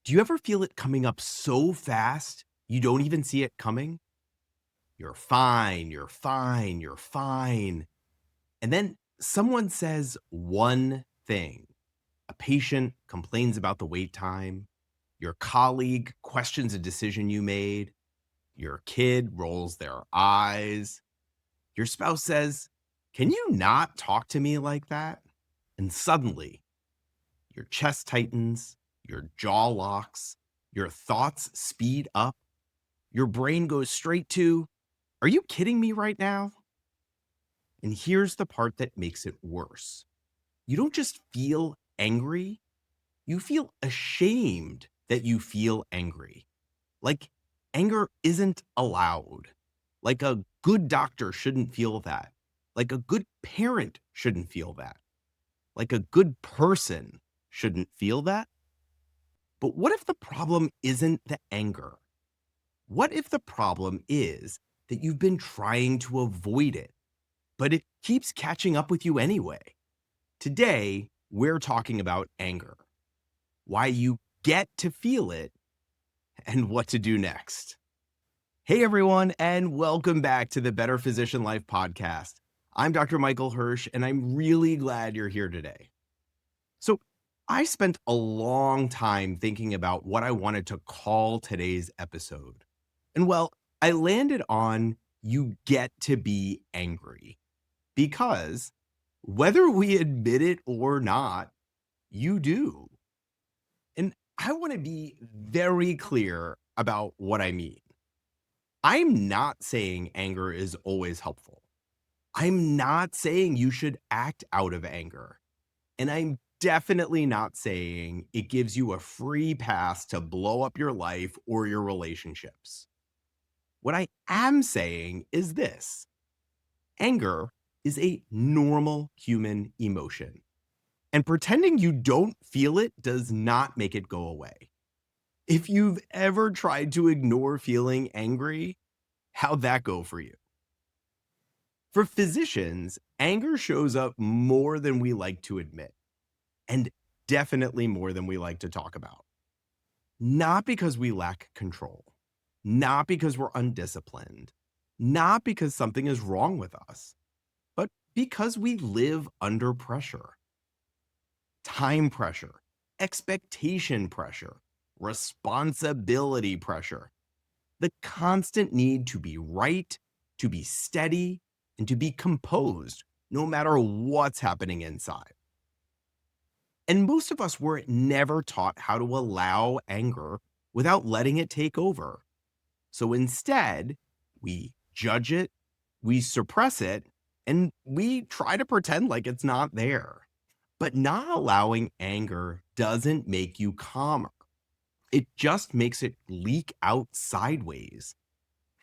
Do you ever feel it coming up so fast you don't even see it coming? You're fine, you're fine, you're fine. And then someone says one thing. A patient complains about the wait time. Your colleague questions a decision you made. Your kid rolls their eyes. Your spouse says, "Can you not talk to me like that?" And suddenly, your chest tightens, your jaw locks, your thoughts speed up, your brain goes straight to, "Are you kidding me right now?" And here's the part that makes it worse. You don't just feel angry, you feel ashamed that you feel angry. Like anger isn't allowed. Like a good doctor shouldn't feel that. Like a good parent shouldn't feel that. Like a good person shouldn't feel that. But what if the problem isn't the anger? What if the problem is that you've been trying to avoid it, but it keeps catching up with you anyway? Today, we're talking about anger, why you get to feel it, and what to do next. Hey, everyone, and welcome back to the Better Physician Life podcast. I'm Dr. Michael Hersh, and I'm really glad you're here today. So, I spent a long time thinking about what I wanted to call today's episode. And well, I landed on "You Get to Be Angry" because whether we admit it or not, you do. And I want to be very clear about what I mean. I'm not saying anger is always helpful. I'm not saying you should act out of anger. And I'm definitely not saying it gives you a free pass to blow up your life or your relationships. What I am saying is this: anger is a normal human emotion, and pretending you don't feel it does not make it go away. If you've ever tried to ignore feeling angry, how'd that go for you? For physicians, anger shows up more than we like to admit, and definitely more than we like to talk about. Not because we lack control, not because we're undisciplined, not because something is wrong with us, but because we live under pressure. Time pressure, expectation pressure, responsibility pressure, the constant need to be right, to be steady, and to be composed no matter what's happening inside. And most of us were never taught how to allow anger without letting it take over. So instead, we judge it, we suppress it, and we try to pretend like it's not there. But not allowing anger doesn't make you calmer. It just makes it leak out sideways.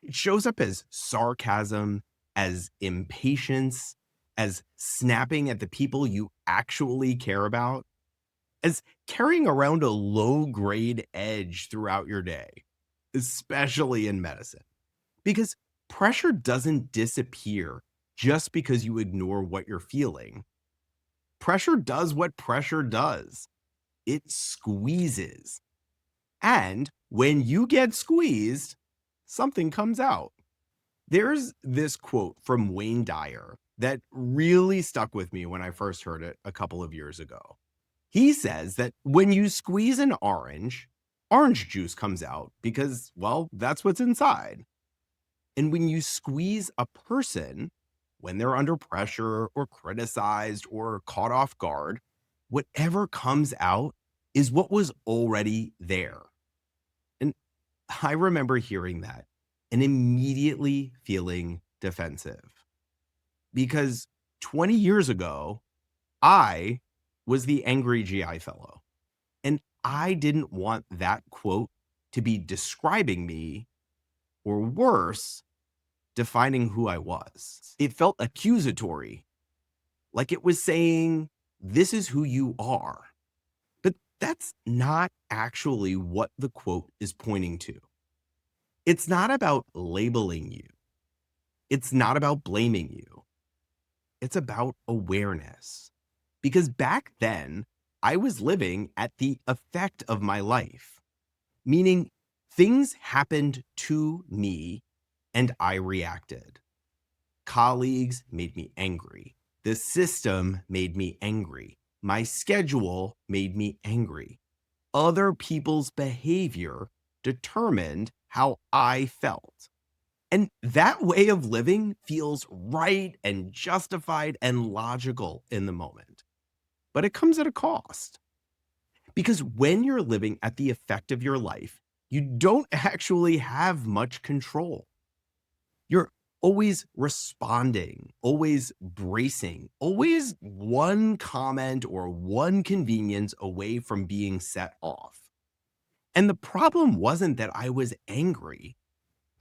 It shows up as sarcasm, as impatience, as snapping at the people you actually care about, as carrying around a low grade edge throughout your day, especially in medicine. Because pressure doesn't disappear just because you ignore what you're feeling. Pressure does what pressure does: it squeezes. And when you get squeezed, something comes out. There's this quote from Wayne Dyer that really stuck with me when I first heard it a couple of years ago. He says that when you squeeze an orange juice comes out because, well, that's what's inside. And when you squeeze a person, when they're under pressure or criticized or caught off guard, whatever comes out is what was already there. And I remember hearing that and immediately feeling defensive because 20 years ago, I was the angry GI fellow. And I didn't want that quote to be describing me, or worse, defining who I was. It felt accusatory, like it was saying, "This is who you are." But that's not actually what the quote is pointing to. It's not about labeling you. It's not about blaming you. It's about awareness. Because back then, I was living at the effect of my life. meaning things happened to me and I reacted. Colleagues made me angry. The system made me angry. My schedule made me angry. Other people's behavior determined how I felt. And that way of living feels right and justified and logical in the moment. But it comes at a cost. Because when you're living at the effect of your life, you don't actually have much control. You're always responding, always bracing, always one comment or one convenience away from being set off. And the problem wasn't that I was angry.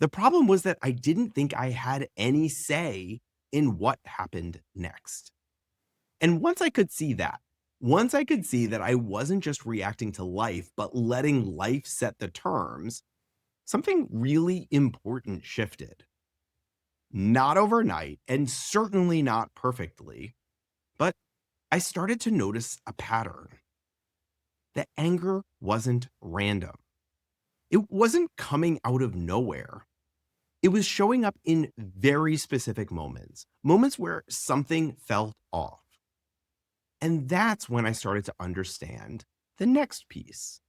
The problem was that I didn't think I had any say in what happened next. And once I could see that I wasn't just reacting to life, but letting life set the terms, something really important shifted. Not overnight, and certainly not perfectly, but I started to notice a pattern. The anger wasn't random. It wasn't coming out of nowhere. It was showing up in very specific moments, moments where something felt off. And that's when I started to understand the next piece,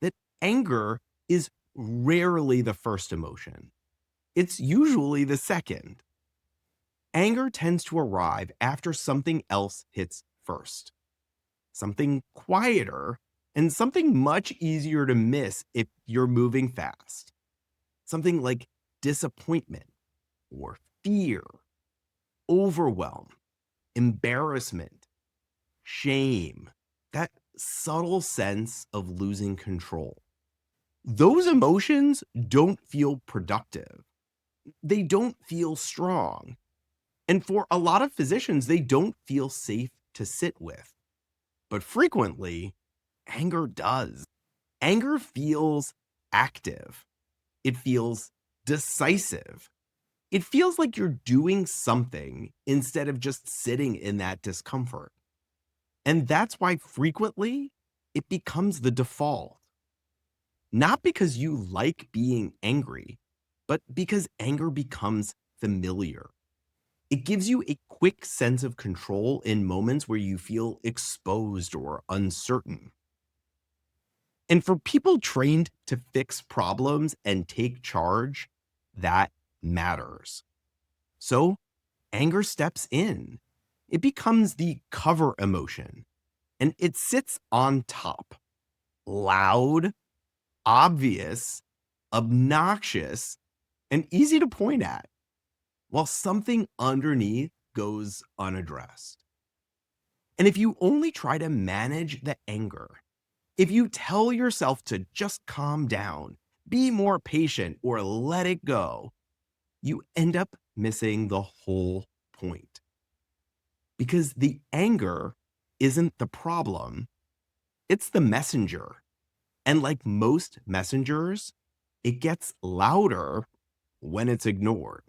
that anger is rarely the first emotion. It's usually the second. Anger tends to arrive after something else hits first, something quieter and something much easier to miss if you're moving fast. Something like disappointment or fear, overwhelm, embarrassment, shame, that subtle sense of losing control. Those emotions don't feel productive. They don't feel strong. And for a lot of physicians, they don't feel safe to sit with. But frequently, anger does. Anger feels active. It feels decisive. It feels like you're doing something instead of just sitting in that discomfort. And that's why frequently it becomes the default. Not because you like being angry, but because anger becomes familiar. It gives you a quick sense of control in moments where you feel exposed or uncertain. And for people trained to fix problems and take charge, that matters. So anger steps in. It becomes the cover emotion and it sits on top, loud, obvious, obnoxious, and easy to point at, while something underneath goes unaddressed. And if you only try to manage the anger, if you tell yourself to just calm down, be more patient, or let it go, you end up missing the whole point. Because the anger isn't the problem, it's the messenger. And like most messengers, it gets louder when it's ignored.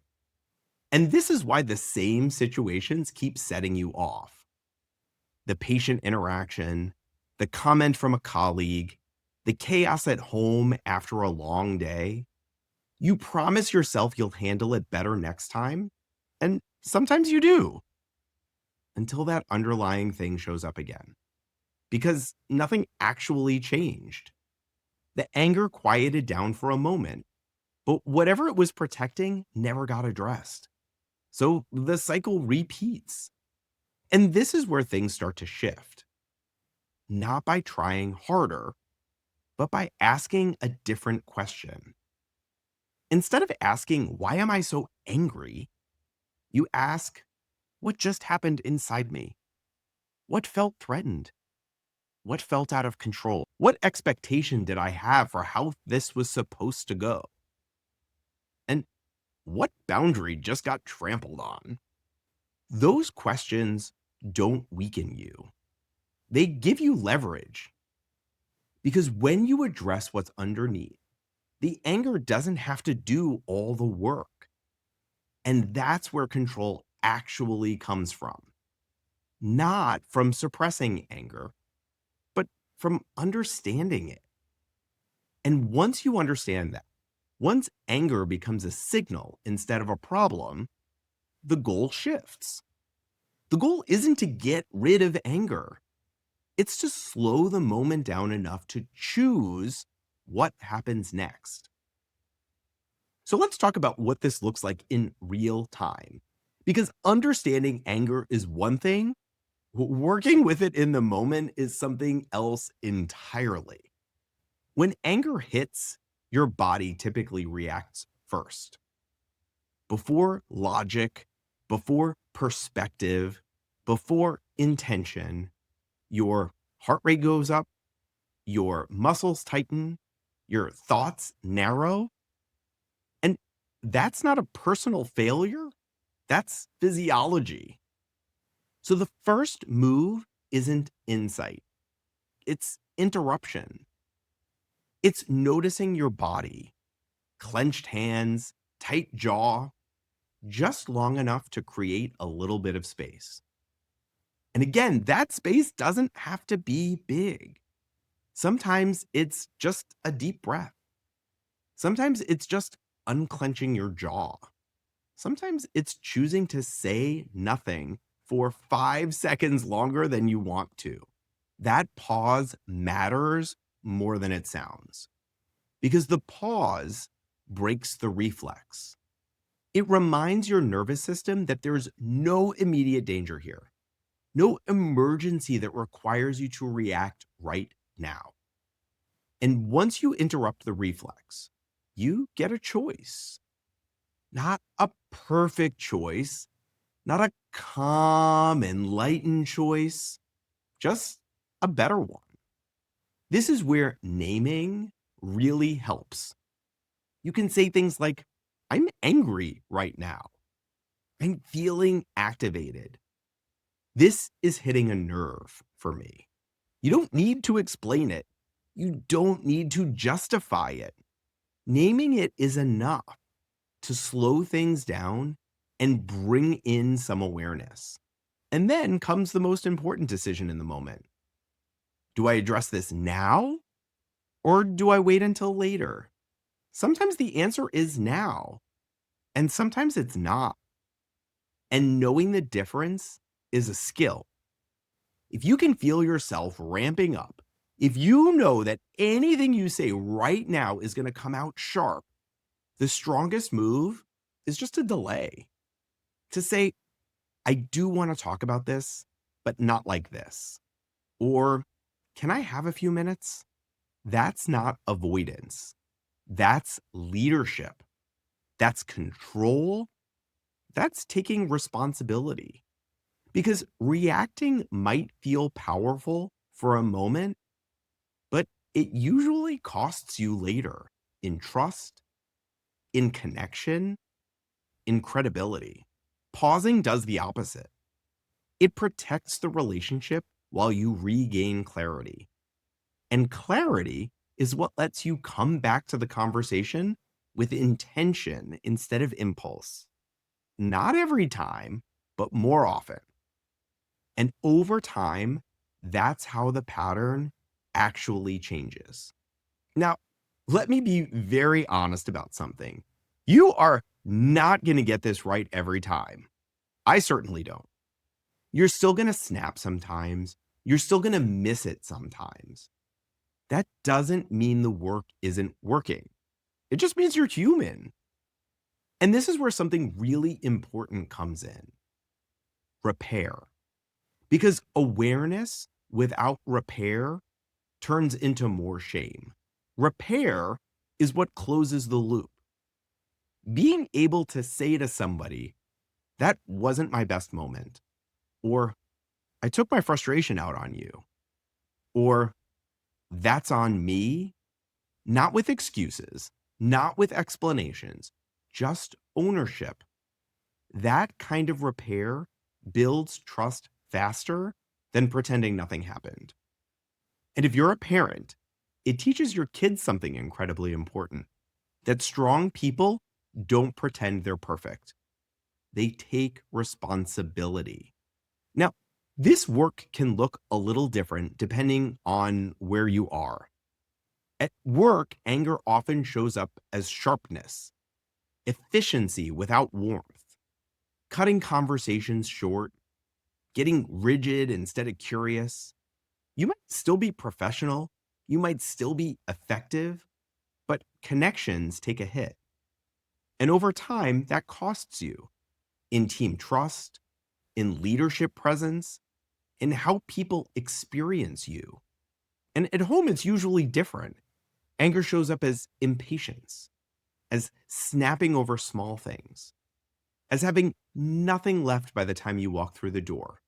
And this is why the same situations keep setting you off. The patient interaction, the comment from a colleague, the chaos at home after a long day. You promise yourself you'll handle it better next time, and sometimes you do, until that underlying thing shows up again. Because nothing actually changed. The anger quieted down for a moment, but whatever it was protecting never got addressed. So the cycle repeats. And this is where things start to shift. Not by trying harder, but by asking a different question. Instead of asking, why am I so angry? You ask, what just happened inside me? What felt threatened? What felt out of control? What expectation did I have for how this was supposed to go? And what boundary just got trampled on? Those questions don't weaken you. They give you leverage. Because when you address what's underneath, the anger doesn't have to do all the work. And that's where control actually comes from. Not from suppressing anger, but from understanding it. And once you understand that, once anger becomes a signal instead of a problem, the goal shifts. The goal isn't to get rid of anger, it's to slow the moment down enough to choose what happens next. So let's talk about what this looks like in real time. Because understanding anger is one thing, working with it in the moment is something else entirely. When anger hits, your body typically reacts first. Before logic, before perspective, before intention, your heart rate goes up, your muscles tighten, your thoughts narrow. And that's not a personal failure, that's physiology. So the first move isn't insight, it's interruption. It's noticing your body, clenched hands, tight jaw, just long enough to create a little bit of space. And again, that space doesn't have to be big. Sometimes it's just a deep breath. Sometimes it's just unclenching your jaw. Sometimes it's choosing to say nothing for 5 seconds longer than you want to. That pause matters more than it sounds because the pause breaks the reflex. It reminds your nervous system that there's no immediate danger here, no emergency that requires you to react right now. And once you interrupt the reflex, you get a choice. Not a perfect choice, not a calm, enlightened choice, just a better one. This is where naming really helps. You can say things like, I'm angry right now. I'm feeling activated. This is hitting a nerve for me. You don't need to explain it. You don't need to justify it. Naming it is enough to slow things down and bring in some awareness. And then comes the most important decision in the moment. Do I address this now or do I wait until later? Sometimes the answer is now, and sometimes it's not. And knowing the difference is a skill. If you can feel yourself ramping up, if you know that anything you say right now is going to come out sharp, the strongest move is just to delay, to say, I do want to talk about this, but not like this. Or, can I have a few minutes? That's not avoidance. That's leadership. That's control. That's taking responsibility. Because reacting might feel powerful for a moment, but it usually costs you later in trust, in connection, in credibility. Pausing does the opposite. It protects the relationship while you regain clarity. And clarity is what lets you come back to the conversation with intention instead of impulse. Not every time, but more often. And over time, that's how the pattern actually changes. Now, let me be very honest about something. You are not going to get this right every time. I certainly don't. You're still going to snap sometimes. You're still going to miss it sometimes. That doesn't mean the work isn't working. It just means you're human. And this is where something really important comes in: repair. Because awareness without repair turns into more shame. Repair is what closes the loop. Being able to say to somebody, that wasn't my best moment, or I took my frustration out on you, or that's on me, not with excuses, not with explanations, just ownership. That kind of repair builds trust faster than pretending nothing happened. And if you're a parent, it teaches your kids something incredibly important: that strong people don't pretend they're perfect. They take responsibility. Now, this work can look a little different depending on where you are. At work, anger often shows up as sharpness, efficiency without warmth, cutting conversations short, getting rigid instead of curious. You might still be professional, you might still be effective, but connections take a hit. And over time, that costs you in team trust, in leadership presence, in how people experience you. And at home, it's usually different. Anger shows up as impatience, as snapping over small things, as having nothing left by the time you walk through the door.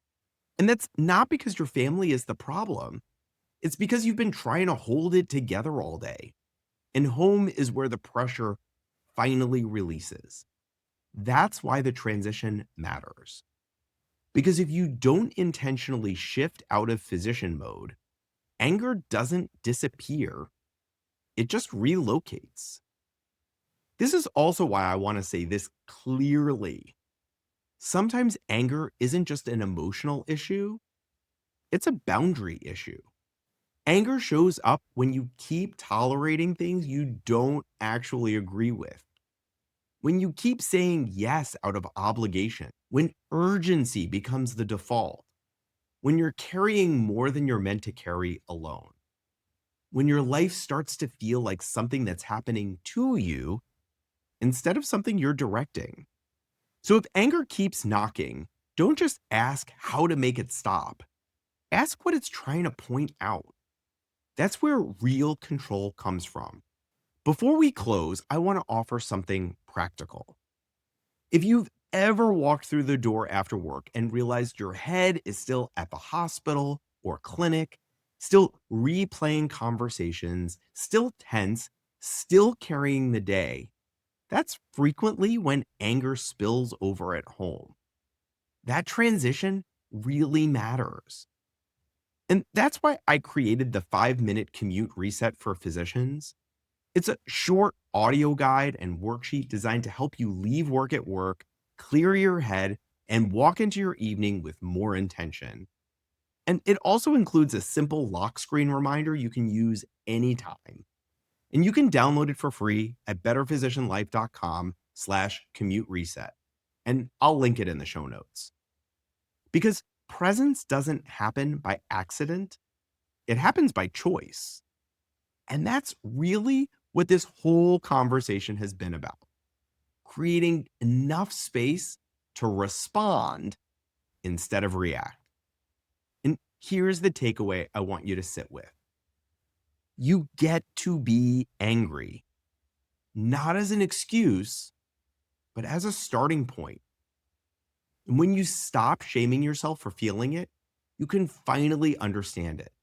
And that's not because your family is the problem. It's because you've been trying to hold it together all day. And home is where the pressure finally releases. That's why the transition matters. Because if you don't intentionally shift out of physician mode, anger doesn't disappear, it just relocates. This is also why I want to say this clearly. Sometimes anger isn't just an emotional issue, it's a boundary issue. Anger shows up when you keep tolerating things you don't actually agree with. When you keep saying yes out of obligation, when urgency becomes the default, when you're carrying more than you're meant to carry alone, when your life starts to feel like something that's happening to you instead of something you're directing. So if anger keeps knocking, don't just ask how to make it stop. Ask what it's trying to point out. That's where real control comes from. Before we close, I want to offer something practical. If you've ever walked through the door after work and realized your head is still at the hospital or clinic, still replaying conversations, still tense, still carrying the day, that's frequently when anger spills over at home. That transition really matters. And that's why I created the 5-minute commute reset for physicians. It's a short audio guide and worksheet designed to help you leave work at work, clear your head, and walk into your evening with more intention. And it also includes a simple lock screen reminder you can use anytime. And you can download it for free at betterphysicianlife.com/commute reset. And I'll link it in the show notes. Because presence doesn't happen by accident, it happens by choice. And that's really what this whole conversation has been about. Creating enough space to respond instead of react. And here's the takeaway I want you to sit with. You get to be angry, not as an excuse, but as a starting point. And when you stop shaming yourself for feeling it, you can finally understand it.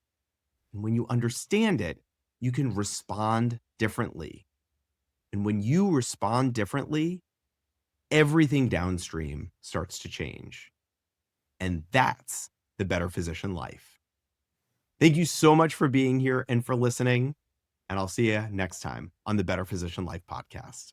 And when you understand it, you can respond differently. And when you respond differently, everything downstream starts to change. And that's the Better Physician Life. Thank you so much for being here and for listening. And I'll see you next time on the Better Physician Life podcast.